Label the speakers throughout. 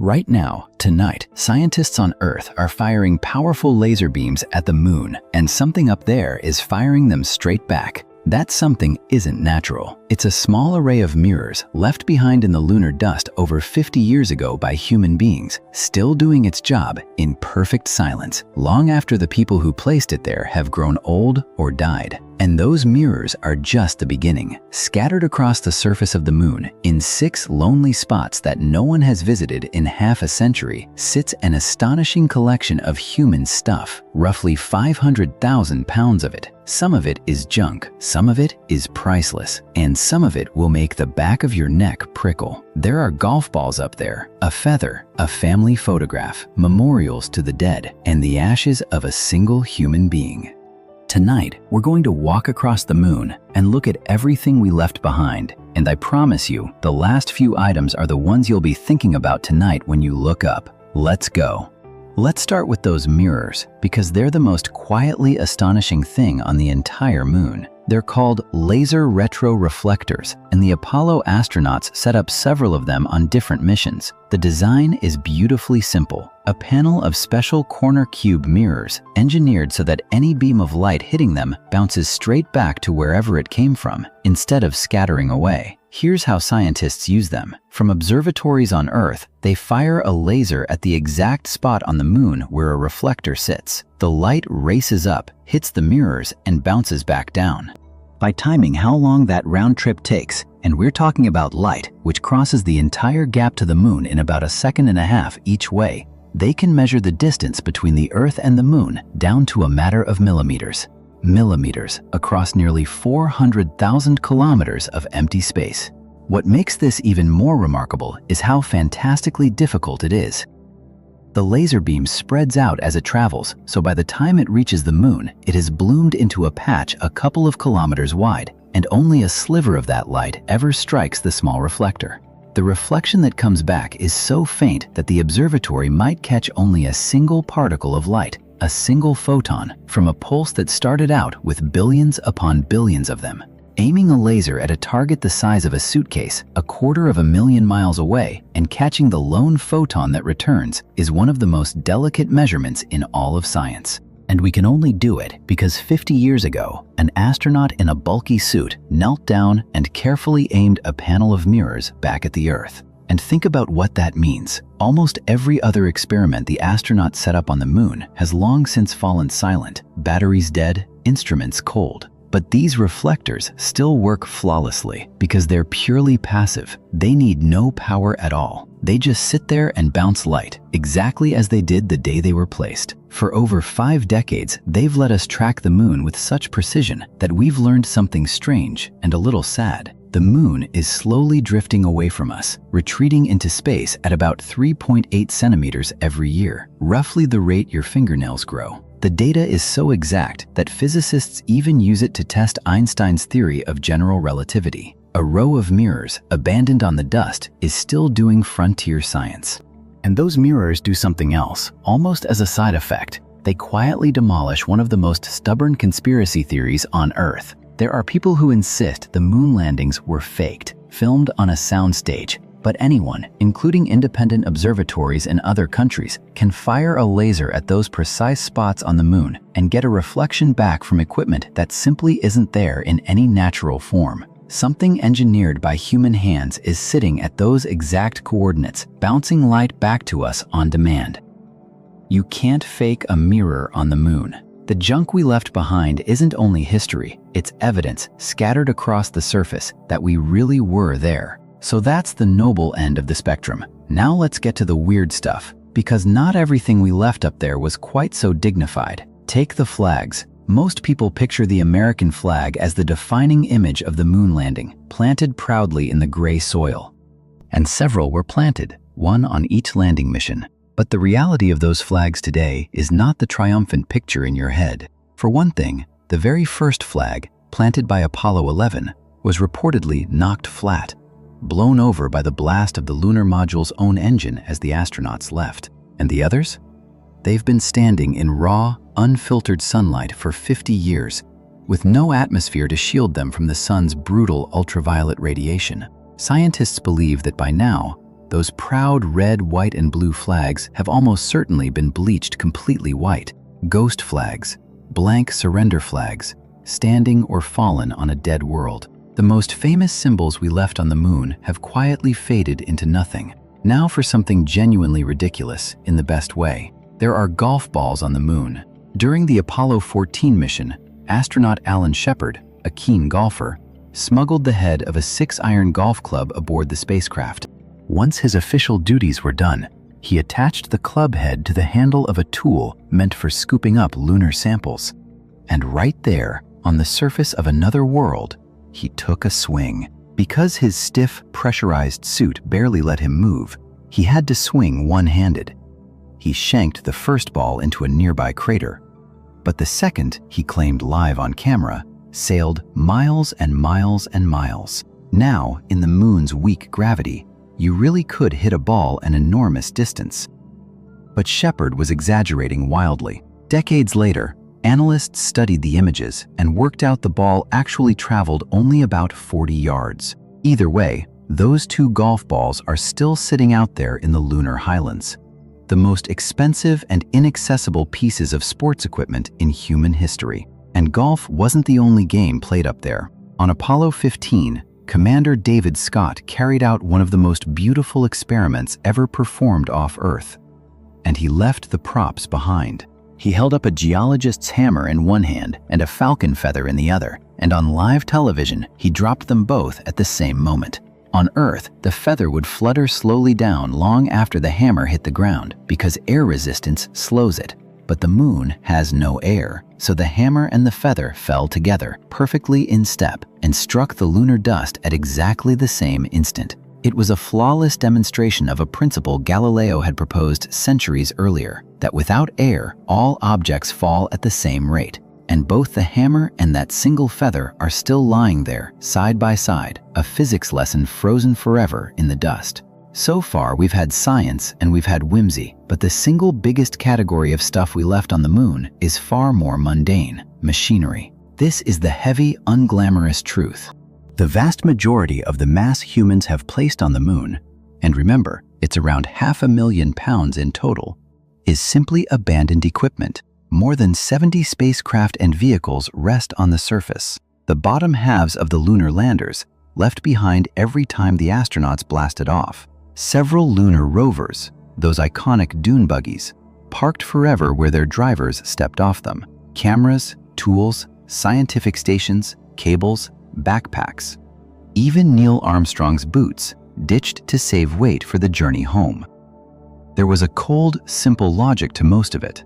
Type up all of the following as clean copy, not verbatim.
Speaker 1: Right now, tonight, scientists on Earth are firing powerful laser beams at the moon, and something up there is firing them straight back. That something isn't natural. It's a small array of mirrors left behind in the lunar dust over 50 years ago by human beings, still doing its job in perfect silence, long after the people who placed it there have grown old or died. And those mirrors are just the beginning. Scattered across the surface of the moon, in 6 lonely spots that no one has visited in half a century, sits an astonishing collection of human stuff, roughly 500,000 pounds of it. Some of it is junk, some of it is priceless, and some of it will make the back of your neck prickle. There are golf balls up there, a feather, a family photograph, memorials to the dead, and the ashes of a single human being. Tonight, we're going to walk across the moon and look at everything we left behind. And I promise you, the last few items are the ones you'll be thinking about tonight when you look up. Let's go. Let's start with those mirrors, because they're the most quietly astonishing thing on the entire moon. They're called laser retroreflectors, and the Apollo astronauts set up several of them on different missions. The design is beautifully simple. A panel of special corner cube mirrors, engineered so that any beam of light hitting them bounces straight back to wherever it came from, instead of scattering away. Here's how scientists use them. From observatories on Earth, they fire a laser at the exact spot on the moon where a reflector sits. The light races up, hits the mirrors, and bounces back down. By timing how long that round trip takes, and we're talking about light, which crosses the entire gap to the moon in about 1.5 seconds each way, they can measure the distance between the Earth and the moon down to a matter of millimeters. Millimeters across nearly 400,000 kilometers of empty space. What makes this even more remarkable is how fantastically difficult it is. The laser beam spreads out as it travels, so by the time it reaches the moon, it has bloomed into a patch a couple of kilometers wide, and only a sliver of that light ever strikes the small reflector. The reflection that comes back is so faint that the observatory might catch only a single particle of light, a single photon, from a pulse that started out with billions upon billions of them. Aiming a laser at a target the size of a suitcase, 250,000 miles away, and catching the lone photon that returns is one of the most delicate measurements in all of science. And we can only do it because 50 years ago, an astronaut in a bulky suit knelt down and carefully aimed a panel of mirrors back at the Earth. And think about what that means. Almost every other experiment the astronauts set up on the moon has long since fallen silent, batteries dead, instruments cold. But these reflectors still work flawlessly because they're purely passive. They need no power at all. They just sit there and bounce light, exactly as they did the day they were placed. For over 5 decades, they've let us track the moon with such precision that we've learned something strange and a little sad. The moon is slowly drifting away from us, retreating into space at about 3.8 centimeters every year, roughly the rate your fingernails grow. The data is so exact that physicists even use it to test Einstein's theory of general relativity. A row of mirrors, abandoned on the dust, is still doing frontier science. And those mirrors do something else, almost as a side effect. They quietly demolish one of the most stubborn conspiracy theories on Earth. There are people who insist the moon landings were faked, filmed on a soundstage. But anyone, including independent observatories in other countries, can fire a laser at those precise spots on the moon and get a reflection back from equipment that simply isn't there in any natural form. Something engineered by human hands is sitting at those exact coordinates, bouncing light back to us on demand. You can't fake a mirror on the moon. The junk we left behind isn't only history, it's evidence scattered across the surface that we really were there. So that's the noble end of the spectrum. Now let's get to the weird stuff, because not everything we left up there was quite so dignified. Take the flags. Most people picture the American flag as the defining image of the moon landing, planted proudly in the gray soil. And several were planted, one on each landing mission. But the reality of those flags today is not the triumphant picture in your head. For one thing, the very first flag, planted by Apollo 11, was reportedly knocked flat, blown over by the blast of the lunar module's own engine as the astronauts left. And the others? They've been standing in raw, unfiltered sunlight for 50 years, with no atmosphere to shield them from the sun's brutal ultraviolet radiation. Scientists believe that by now, Those proud red, white, and blue flags have almost certainly been bleached completely white. Ghost flags, blank surrender flags, standing or fallen on a dead world. The most famous symbols we left on the moon have quietly faded into nothing. Now for something genuinely ridiculous in the best way. There are golf balls on the moon. During the Apollo 14 mission, astronaut Alan Shepard, a keen golfer, smuggled the head of a 6-iron golf club aboard the spacecraft. Once his official duties were done, he attached the club head to the handle of a tool meant for scooping up lunar samples. And right there, on the surface of another world, he took a swing. Because his stiff, pressurized suit barely let him move, he had to swing one-handed. He shanked the first ball into a nearby crater, but the second, he claimed live on camera, sailed miles and miles and miles. Now, in the moon's weak gravity, you really could hit a ball an enormous distance. But Shepard was exaggerating wildly. Decades later, analysts studied the images and worked out the ball actually traveled only about 40 yards. Either way, those 2 golf balls are still sitting out there in the lunar highlands. The most expensive and inaccessible pieces of sports equipment in human history. And golf wasn't the only game played up there. On Apollo 15, Commander David Scott carried out one of the most beautiful experiments ever performed off Earth. And he left the props behind. He held up a geologist's hammer in one hand and a falcon feather in the other, and on live television, he dropped them both at the same moment. On Earth, the feather would flutter slowly down long after the hammer hit the ground because air resistance slows it. But the moon has no air, so the hammer and the feather fell together, perfectly in step, and struck the lunar dust at exactly the same instant. It was a flawless demonstration of a principle Galileo had proposed centuries earlier, that without air, all objects fall at the same rate. And both the hammer and that single feather are still lying there, side by side, a physics lesson frozen forever in the dust. So far, we've had science and we've had whimsy, but the single biggest category of stuff we left on the moon is far more mundane: machinery. This is the heavy, unglamorous truth. The vast majority of the mass humans have placed on the moon, and remember, it's around 500,000 pounds in total, is simply abandoned equipment. More than 70 spacecraft and vehicles rest on the surface, the bottom halves of the lunar landers, left behind every time the astronauts blasted off. Several lunar rovers, those iconic dune buggies, parked forever where their drivers stepped off them. Cameras, tools, scientific stations, cables, backpacks. Even Neil Armstrong's boots, ditched to save weight for the journey home. There was a cold, simple logic to most of it.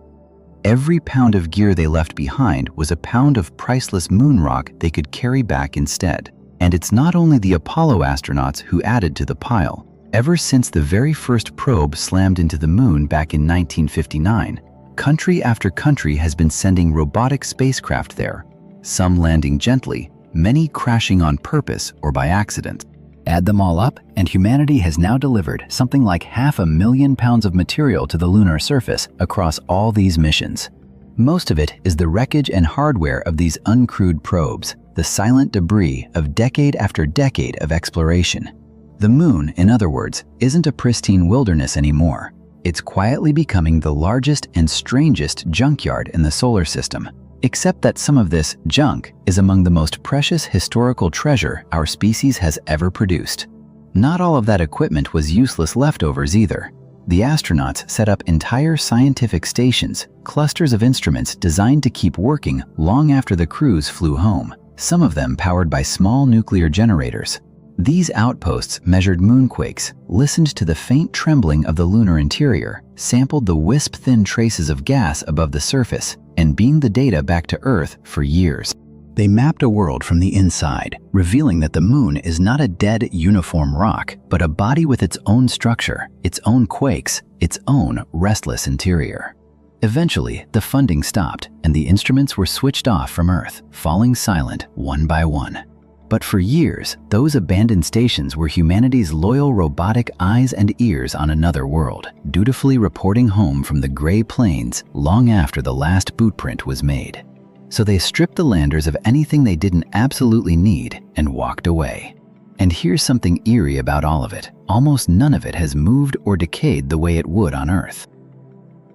Speaker 1: Every pound of gear they left behind was a pound of priceless moon rock they could carry back instead. And it's not only the Apollo astronauts who added to the pile. Ever since the very first probe slammed into the moon back in 1959, country after country has been sending robotic spacecraft there, some landing gently, many crashing on purpose or by accident. Add them all up, and humanity has now delivered something like 500,000 pounds of material to the lunar surface across all these missions. Most of it is the wreckage and hardware of these uncrewed probes, the silent debris of decade after decade of exploration. The moon, in other words, isn't a pristine wilderness anymore. It's quietly becoming the largest and strangest junkyard in the solar system. Except that some of this junk is among the most precious historical treasure our species has ever produced. Not all of that equipment was useless leftovers either. The astronauts set up entire scientific stations, clusters of instruments designed to keep working long after the crews flew home, some of them powered by small nuclear generators. These outposts measured moonquakes, listened to the faint trembling of the lunar interior, sampled the wisp-thin traces of gas above the surface, and beamed the data back to Earth for years. They mapped a world from the inside, revealing that the moon is not a dead, uniform rock, but a body with its own structure, its own quakes, its own restless interior. Eventually, the funding stopped, and the instruments were switched off from Earth, falling silent one by one. But for years, those abandoned stations were humanity's loyal robotic eyes and ears on another world, dutifully reporting home from the gray plains long after the last bootprint was made. So they stripped the landers of anything they didn't absolutely need and walked away. And here's something eerie about all of it. Almost none of it has moved or decayed the way it would on Earth.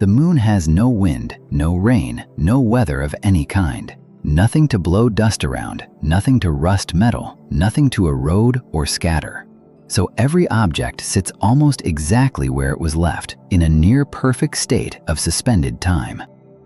Speaker 1: The moon has no wind, no rain, no weather of any kind. Nothing to blow dust around, nothing to rust metal, nothing to erode or scatter. So every object sits almost exactly where it was left, in a near-perfect state of suspended time.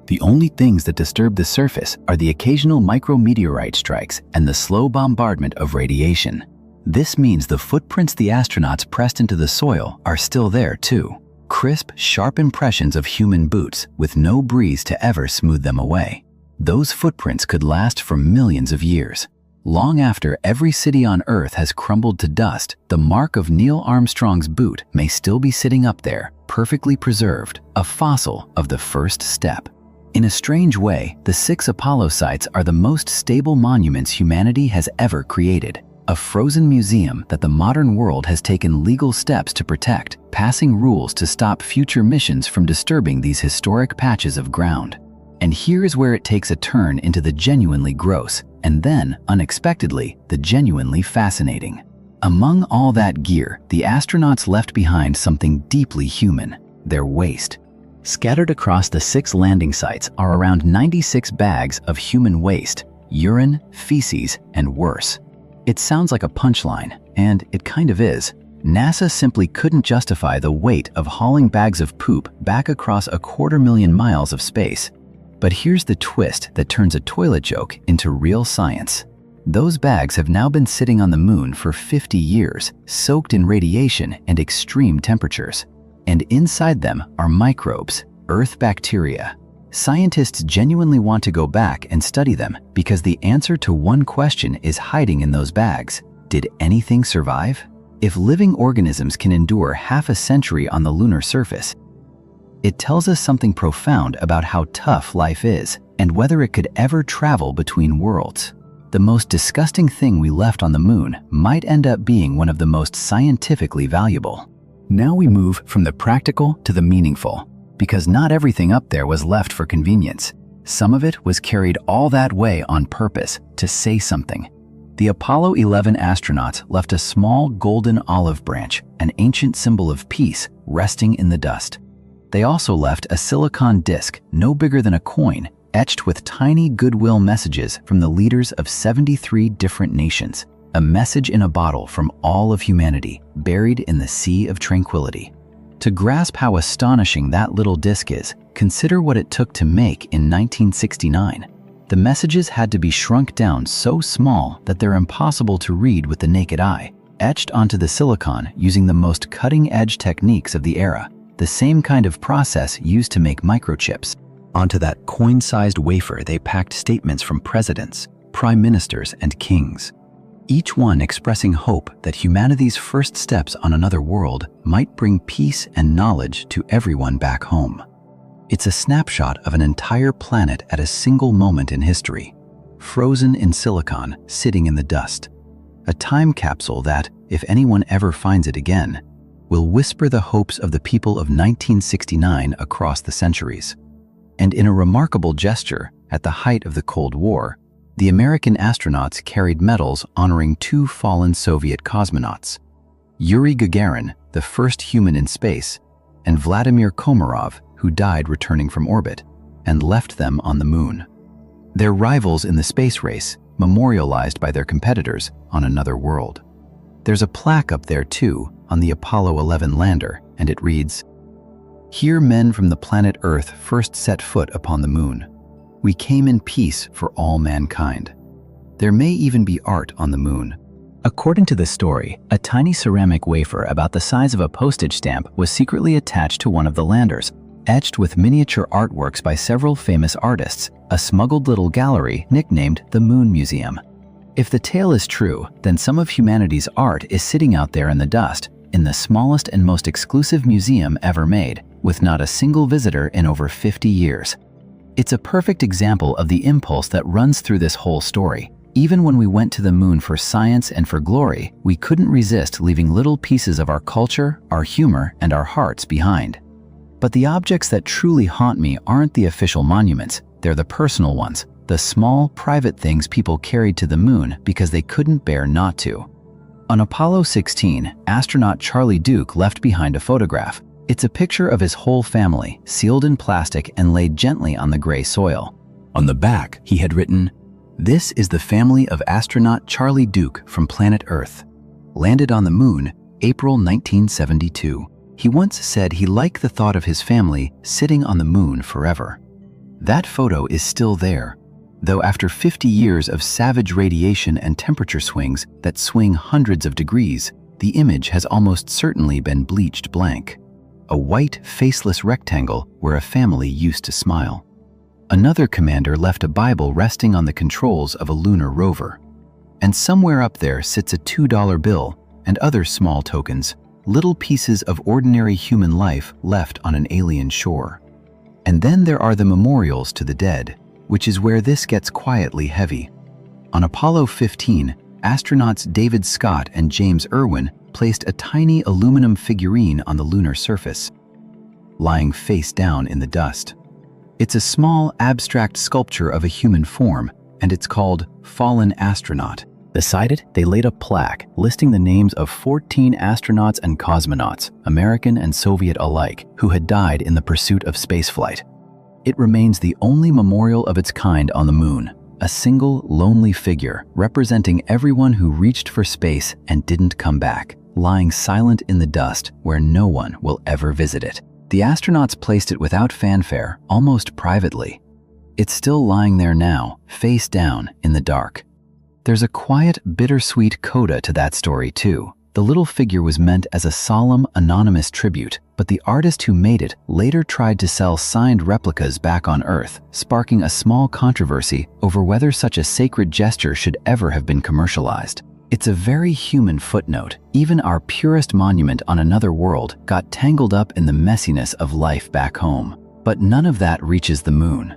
Speaker 1: The only things that disturb the surface are the occasional micrometeorite strikes and the slow bombardment of radiation. This means the footprints the astronauts pressed into the soil are still there too. Crisp, sharp impressions of human boots with no breeze to ever smooth them away. Those footprints could last for millions of years. Long after every city on Earth has crumbled to dust, the mark of Neil Armstrong's boot may still be sitting up there, perfectly preserved, a fossil of the first step. In a strange way, the 6 Apollo sites are the most stable monuments humanity has ever created. A frozen museum that the modern world has taken legal steps to protect, passing rules to stop future missions from disturbing these historic patches of ground. And here's where it takes a turn into the genuinely gross, and then, unexpectedly, the genuinely fascinating. Among all that gear, the astronauts left behind something deeply human: their waste. Scattered across the 6 landing sites are around 96 bags of human waste, urine, feces, and worse. It sounds like a punchline, and it kind of is. NASA simply couldn't justify the weight of hauling bags of poop back across 250,000 miles of space. But here's the twist that turns a toilet joke into real science. Those bags have now been sitting on the moon for 50 years, soaked in radiation and extreme temperatures. And inside them are microbes, Earth bacteria. Scientists genuinely want to go back and study them because the answer to one question is hiding in those bags. Did anything survive? If living organisms can endure half a century on the lunar surface, it tells us something profound about how tough life is and whether it could ever travel between worlds. The most disgusting thing we left on the moon might end up being one of the most scientifically valuable. Now we move from the practical to the meaningful, because not everything up there was left for convenience. Some of it was carried all that way on purpose to say something. The Apollo 11 astronauts left a small golden olive branch, an ancient symbol of peace, resting in the dust. They also left a silicon disc, no bigger than a coin, etched with tiny goodwill messages from the leaders of 73 different nations. A message in a bottle from all of humanity, buried in the sea of tranquility. To grasp how astonishing that little disc is, consider what it took to make in 1969. The messages had to be shrunk down so small that they're impossible to read with the naked eye, etched onto the silicon using the most cutting-edge techniques of the era, the same kind of process used to make microchips. Onto that coin-sized wafer they packed statements from presidents, prime ministers, and kings. Each one expressing hope that humanity's first steps on another world might bring peace and knowledge to everyone back home. It's a snapshot of an entire planet at a single moment in history, frozen in silicon, sitting in the dust. A time capsule that, if anyone ever finds it again, will whisper the hopes of the people of 1969 across the centuries. And in a remarkable gesture, at the height of the Cold War, the American astronauts carried medals honoring 2 fallen Soviet cosmonauts, Yuri Gagarin, the first human in space, and Vladimir Komarov, who died returning from orbit, and left them on the moon. Their rivals in the space race, memorialized by their competitors on another world. There's a plaque up there too, on the Apollo 11 lander, and it reads, "Here men from the planet Earth first set foot upon the moon. We came in peace for all mankind." There may even be art on the moon. According to the story, a tiny ceramic wafer about the size of a postage stamp was secretly attached to one of the landers, etched with miniature artworks by several famous artists, a smuggled little gallery nicknamed the Moon Museum. If the tale is true, then some of humanity's art is sitting out there in the dust, in the smallest and most exclusive museum ever made, with not a single visitor in over 50 years. It's a perfect example of the impulse that runs through this whole story. Even when we went to the moon for science and for glory, we couldn't resist leaving little pieces of our culture, our humor, and our hearts behind. But the objects that truly haunt me aren't the official monuments, they're the personal ones, the small, private things people carried to the moon because they couldn't bear not to. On Apollo 16, astronaut Charlie Duke left behind a photograph. It's a picture of his whole family, sealed in plastic and laid gently on the gray soil. On the back, he had written, "This is the family of astronaut Charlie Duke from planet Earth. Landed on the moon, April 1972. He once said he liked the thought of his family sitting on the moon forever." That photo is still there, though after 50 years of savage radiation and temperature swings that swing hundreds of degrees, the image has almost certainly been bleached blank. A white, faceless rectangle where a family used to smile. Another commander left a Bible resting on the controls of a lunar rover. And somewhere up there sits a $2 bill and other small tokens, little pieces of ordinary human life left on an alien shore. And then there are the memorials to the dead, which is where this gets quietly heavy. On Apollo 15, astronauts David Scott and James Irwin placed a tiny aluminum figurine on the lunar surface, lying face down in the dust. It's a small, abstract sculpture of a human form, and it's called Fallen Astronaut. Beside it, they laid a plaque listing the names of 14 astronauts and cosmonauts, American and Soviet alike, who had died in the pursuit of spaceflight. It remains the only memorial of its kind on the moon, a single, lonely figure representing everyone who reached for space and didn't come back, lying silent in the dust where no one will ever visit it. The astronauts placed it without fanfare, almost privately. It's still lying there now, face down in the dark. There's a quiet, bittersweet coda to that story too. The little figure was meant as a solemn, anonymous tribute, but the artist who made it later tried to sell signed replicas back on Earth, sparking a small controversy over whether such a sacred gesture should ever have been commercialized. It's a very human footnote. Even our purest monument on another world got tangled up in the messiness of life back home. But none of that reaches the moon.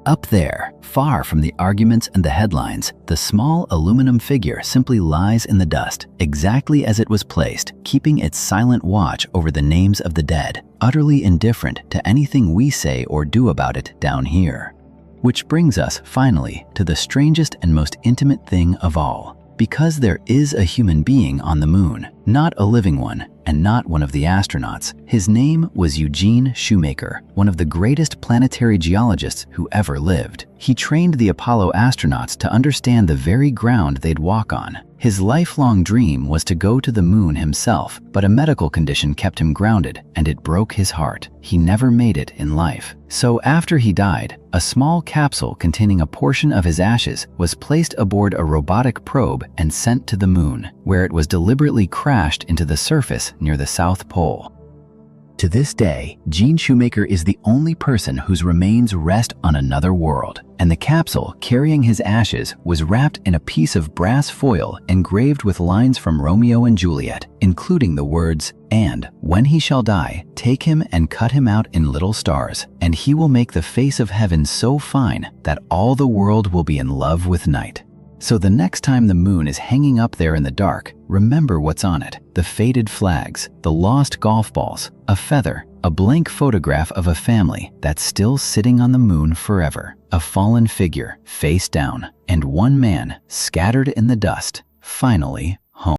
Speaker 1: Up there, far from the arguments and the headlines, the small aluminum figure simply lies in the dust, exactly as it was placed, keeping its silent watch over the names of the dead, utterly indifferent to anything we say or do about it down here. Which brings us, finally, to the strangest and most intimate thing of all. Because there is a human being on the moon, not a living one, and not one of the astronauts. His name was Eugene Shoemaker, one of the greatest planetary geologists who ever lived. He trained the Apollo astronauts to understand the very ground they'd walk on. His lifelong dream was to go to the moon himself, but a medical condition kept him grounded, and it broke his heart. He never made it in life. So after he died, a small capsule containing a portion of his ashes was placed aboard a robotic probe and sent to the moon, where it was deliberately crashed into the surface near the South Pole. To this day, Gene Shoemaker is the only person whose remains rest on another world, and the capsule carrying his ashes was wrapped in a piece of brass foil engraved with lines from Romeo and Juliet, including the words, "And when he shall die, take him and cut him out in little stars, and he will make the face of heaven so fine that all the world will be in love with night." So the next time the moon is hanging up there in the dark, remember what's on it. The faded flags, the lost golf balls, a feather, a blank photograph of a family that's still sitting on the moon forever, a fallen figure face down, and one man scattered in the dust, finally